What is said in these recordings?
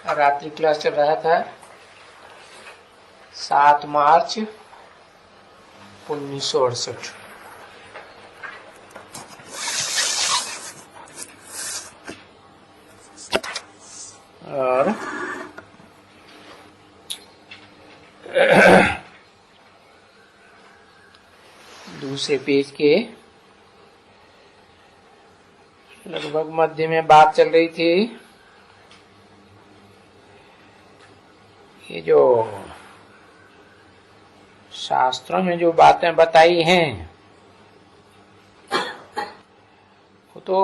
रात्रि क्लास चल रहा था 7 मार्च 1968। और दूसरे पेज के लगभग मध्य में बात चल रही थी। ये जो शास्त्रों में जो बातें बताई हैं वो तो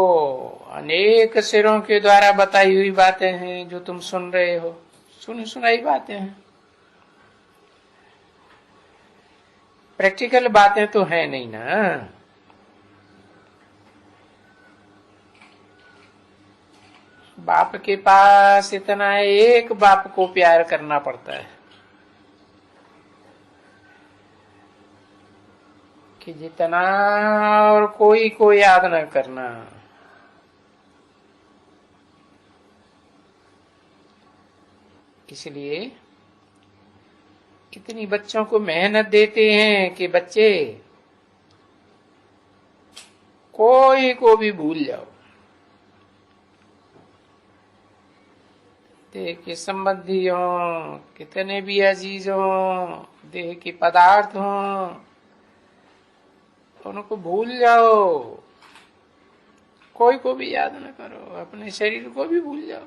अनेक सिरों के द्वारा बताई हुई बातें हैं, जो तुम सुन रहे हो, सुनी सुनाई बातें हैं। प्रैक्टिकल बातें तो है नहीं ना। बाप के पास इतना है, एक बाप को प्यार करना पड़ता है कि जितना और कोई को याद न करना। इसलिए इतनी बच्चों को मेहनत देते हैं कि बच्चे कोई को भी भूल जाओ, देह के संबंधी हों, कितने भी अजीज हों, देह के पदार्थ हों, उनको भूल जाओ, कोई को भी याद न करो, अपने शरीर को भी भूल जाओ।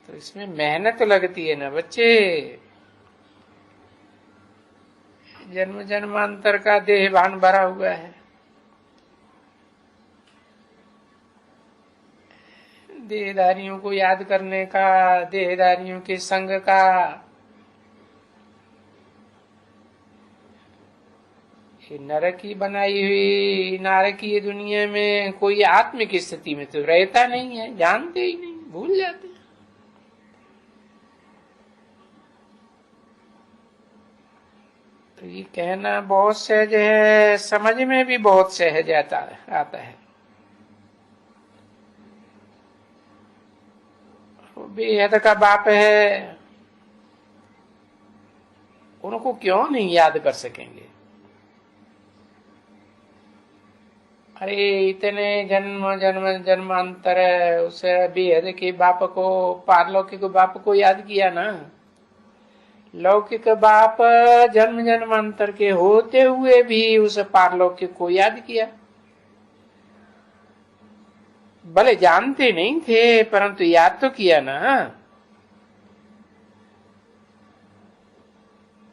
तो इसमें मेहनत लगती है ना बच्चे। जन्म जन्मांतर का देहभान भरा हुआ है, देहधारियों को याद करने का, देहधारियों के संग का। ये नरक की बनाई हुई नारकीय दुनिया में कोई आत्मिक स्थिति में तो रहता नहीं है, जानते ही नहीं, भूल जाते हैं। तो ये कहना बहुत सहज है, समझ में भी बहुत सहज आता है। वो बेहद का बाप है, उनको क्यों नहीं याद कर सकेंगे? अरे इतने जन्मांतर उस बेहद के बाप को, पारलौकिक बाप को याद किया ना। लौकिक बाप जन्म जन्मांतर के होते हुए भी उस पारलौकिक को याद किया। भले जानते नहीं थे परंतु याद तो किया ना।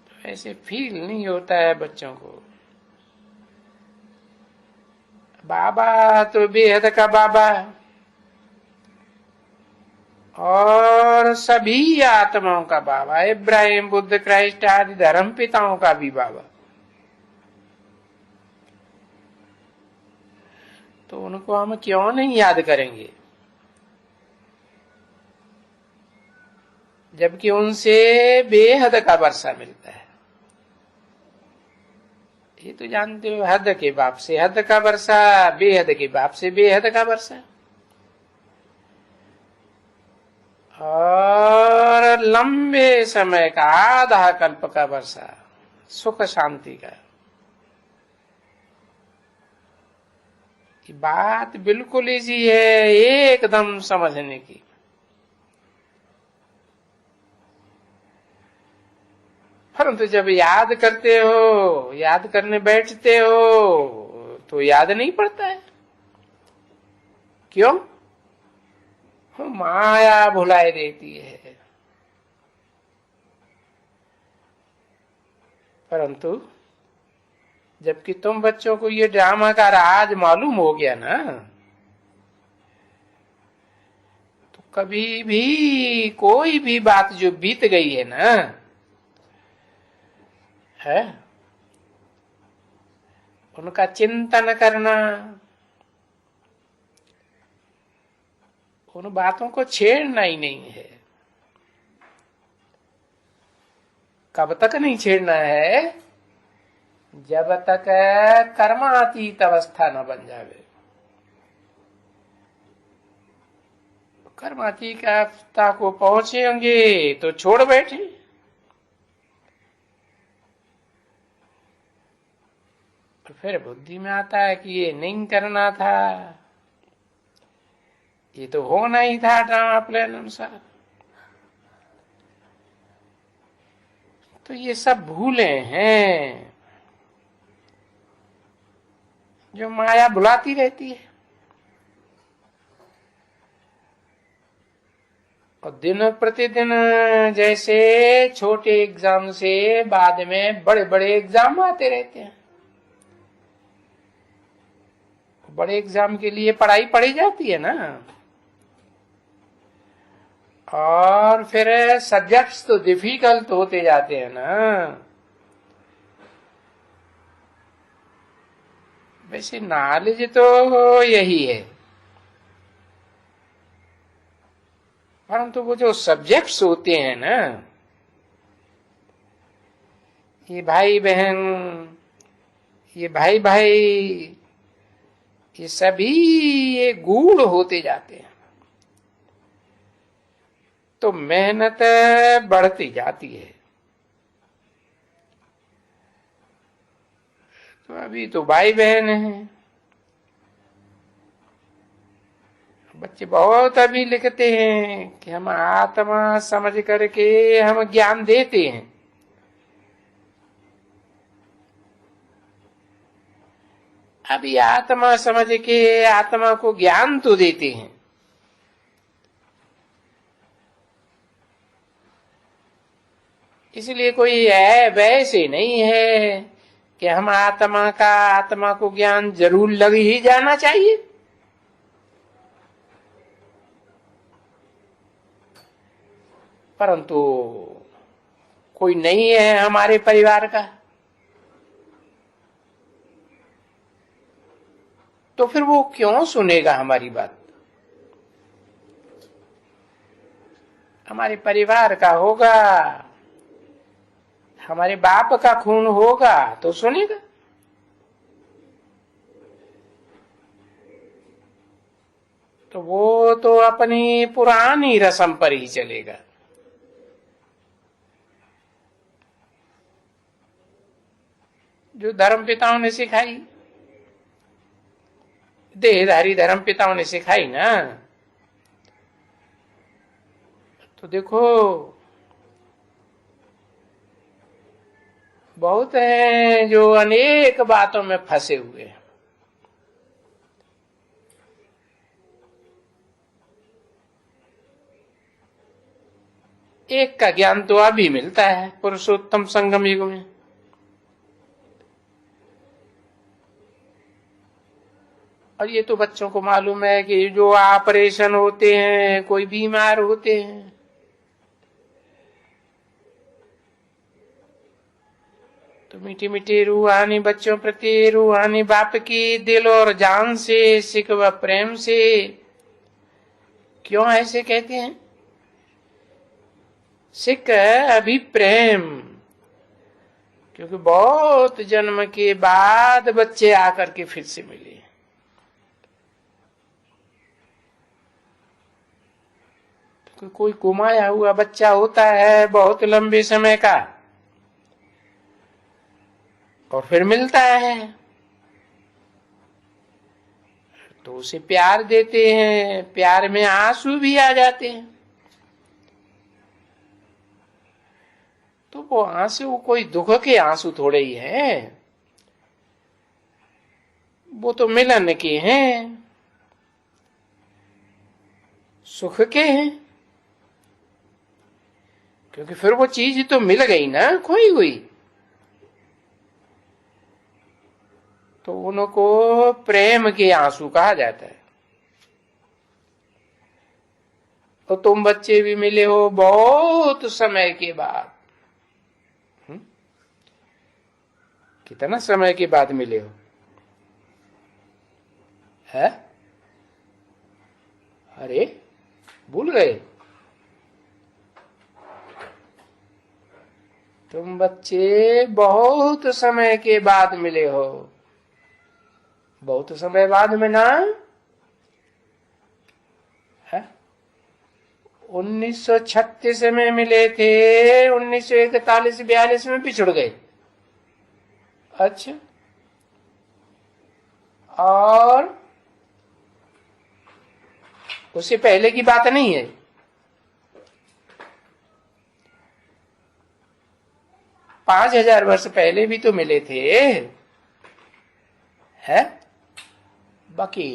तो ऐसे फील नहीं होता है बच्चों को। बाबा तो बेहद का बाबा और सभी आत्माओं का बाबा, इब्राहिम, बुद्ध, क्राइस्ट आदि धर्म पिताओं का भी बाबा। तो उनको हम क्यों नहीं याद करेंगे, जबकि उनसे बेहद का वर्षा मिलता है। ये तो जानते हो, हद के बाप से हद का वर्षा, बेहद के बाप से बेहद का वर्षा, और लंबे समय का, आधा कल्प का वर्षा, सुख शांति का। बात बिल्कुल इजी है एकदम समझने की। परंतु जब याद करते हो, याद करने बैठते हो तो याद नहीं पड़ता है। क्यों? माया भुलाए देती है। परंतु जबकि तुम बच्चों को ये ड्रामा का राज मालूम हो गया ना, तो कभी भी कोई भी बात जो बीत गई है ना, है उनका चिंतन करना, उन बातों को छेड़ना ही नहीं है। कब तक नहीं छेड़ना है? जब तक कर्मातीत अवस्था न बन जावे। कर्मातीतता को पहुंचे होंगे तो छोड़ बैठे। तो फिर बुद्धि में आता है कि ये नहीं करना था, ये तो होना ही था ड्रामा प्लान अनुसार। तो ये सब भूले हैं जो माया बुलाती रहती है। और दिन प्रतिदिन जैसे छोटे एग्जाम से बाद में बड़े बड़े एग्जाम आते रहते हैं। बड़े एग्जाम के लिए पढ़ाई पढ़ी जाती है ना, और फिर सब्जेक्ट्स तो डिफिकल्ट होते जाते हैं ना। वैसे नॉलेज तो यही है, परंतु वो जो सब्जेक्ट्स होते हैं ना, ये भाई बहन, ये भाई भाई, ये सभी ये गूढ़ होते जाते हैं। तो मेहनत बढ़ती जाती है। तो अभी तो भाई बहन हैं, बच्चे बहुत अभी लिखते हैं कि हम आत्मा समझ करके हम ज्ञान देते हैं। अभी आत्मा समझ के आत्मा को ज्ञान तो देते हैं, इसलिए कोई है वैसे नहीं है कि हम आत्मा को ज्ञान जरूर लग ही जाना चाहिए। परंतु कोई नहीं है हमारे परिवार का, तो फिर वो क्यों सुनेगा हमारी बात? हमारे परिवार का होगा, हमारे बाप का खून होगा तो सुनेगा। तो वो तो अपनी पुरानी रस्म पर ही चलेगा। जो धर्म पिताओं ने सिखाई, देहधारी धर्म पिताओं ने सिखाई ना, तो देखो बहुत हैं जो अनेक बातों में फंसे हुए हैं। एक का ज्ञान तो अभी मिलता है पुरुषोत्तम संगम युग में, और ये तो बच्चों को मालूम है कि जो ऑपरेशन होते हैं, कोई बीमार होते हैं, तो मीठी मीठी रूहानी बच्चों प्रति रूहानी बाप की दिल और जान से सिक व प्रेम से। क्यों ऐसे कहते हैं? सिक अभी प्रेम, क्योंकि बहुत जन्म के बाद बच्चे आकर के फिर से मिले। तो कोई कुमाया हुआ बच्चा होता है बहुत लंबे समय का, और फिर मिलता है तो उसे प्यार देते हैं, प्यार में आंसू भी आ जाते हैं। तो वो आंसू कोई दुख के आंसू थोड़े ही हैं, वो तो मिलन के हैं, सुख के हैं, क्योंकि फिर वो चीज तो मिल गई ना खोई हुई। तो उनको प्रेम के आंसू कहा जाता है। तो तुम बच्चे भी मिले हो बहुत समय के बाद। कितना समय के बाद मिले हो? है? अरे भूल गए? तुम बच्चे बहुत समय के बाद मिले हो, बहुत समय बाद में ना है? 1936 में मिले थे, 1941-42 में बिछुड़ गए। अच्छा, और उससे पहले की बात नहीं है। 5000 वर्ष पहले भी तो मिले थे, है? बाकी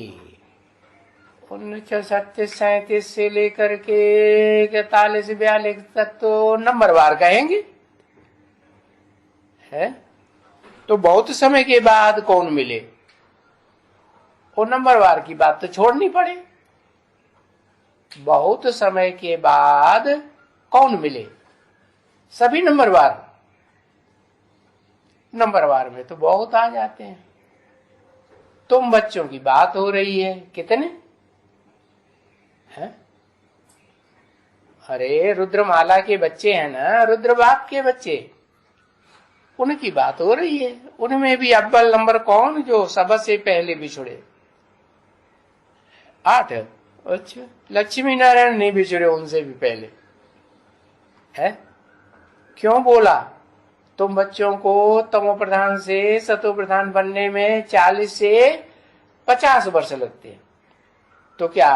1937 से लेकर के 41-42 तक तो नंबरवार कहेंगे, है? तो बहुत समय के बाद कौन मिले, वो नंबरवार की बात तो छोड़नी पड़े। बहुत समय के बाद कौन मिले? सभी नंबरवार। नंबरवार में तो बहुत आ जाते हैं। तुम बच्चों की बात हो रही है, कितने हैं? अरे रुद्रमाला के बच्चे हैं ना, रुद्र बाप के बच्चे, उनकी बात हो रही है। उनमें भी अव्वल नंबर कौन, जो सबसे पहले बिछुड़े? 8। अच्छा, लक्ष्मी नारायण नहीं बिछुड़े उनसे भी पहले, है? क्यों बोला? तुम बच्चों को तमो प्रधान से सतो प्रधान बनने में 40 से 50 वर्ष लगते हैं, तो क्या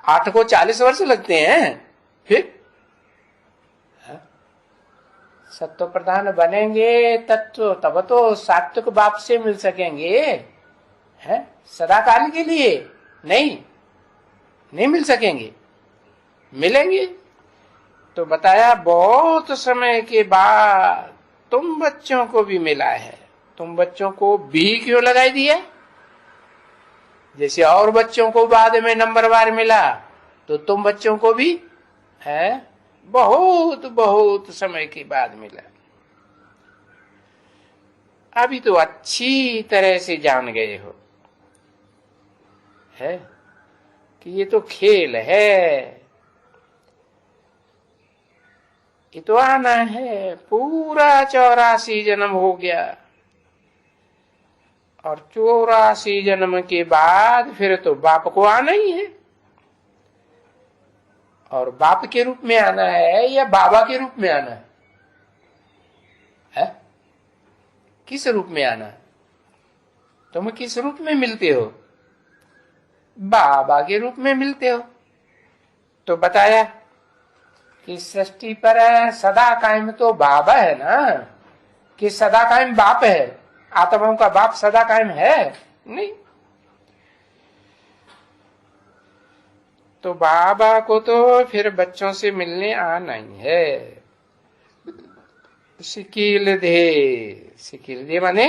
8 को 40 वर्ष लगते हैं? फिर सत्व प्रधान बनेंगे तत्व, तब तो सात्विक बाप से मिल सकेंगे, है? सदाकाल के लिए नहीं मिल सकेंगे, मिलेंगे। तो बताया बहुत समय के बाद तुम बच्चों को भी मिला है। तुम बच्चों को भी क्यों लगाई दिया? जैसे और बच्चों को बाद में नंबरवार मिला, तो तुम बच्चों को भी, है, बहुत बहुत समय के बाद मिला। अभी तो अच्छी तरह से जान गए हो, है कि ये तो खेल है, ये तो आना है। पूरा 84 जन्म हो गया, और 84 जन्म के बाद फिर तो बाप को आना ही है। और बाप के रूप में आना है या बाबा के रूप में आना है? किस रूप में आना है? तुम किस रूप में मिलते हो? बाबा के रूप में मिलते हो। तो बताया कि सृष्टि पर सदा कायम तो बाबा है ना, कि सदा कायम बाप है? आत्माओं का बाप सदा कायम है? नहीं। तो बाबा को तो फिर बच्चों से मिलने आना ही है। सिकील दे माने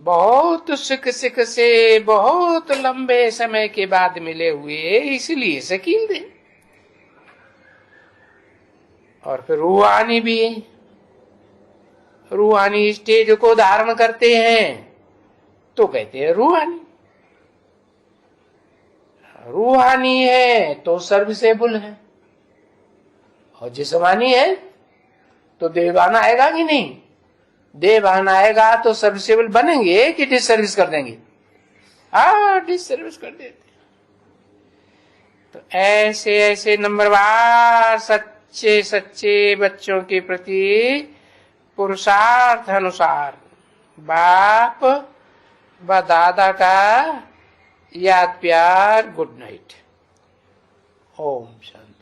बहुत सुख से बहुत लंबे समय के बाद मिले हुए, इसलिए सिकील दे। और फिर रूहानी भी, रूहानी स्टेज को धारण करते हैं तो कहते हैं रूहानी। रूहानी है तो सर्विसेबल है, और जिस्मानी है तो देवान आएगा कि नहीं? देवान आएगा तो सर्विसेबल बनेंगे कि डिसर्विस कर देंगे? डिसर्विस कर देते। तो ऐसे ऐसे नंबरवार सच्चे बच्चों के प्रति पुरुषार्थ अनुसार बाप व दादा का याद प्यार। Good night. ओम शांति।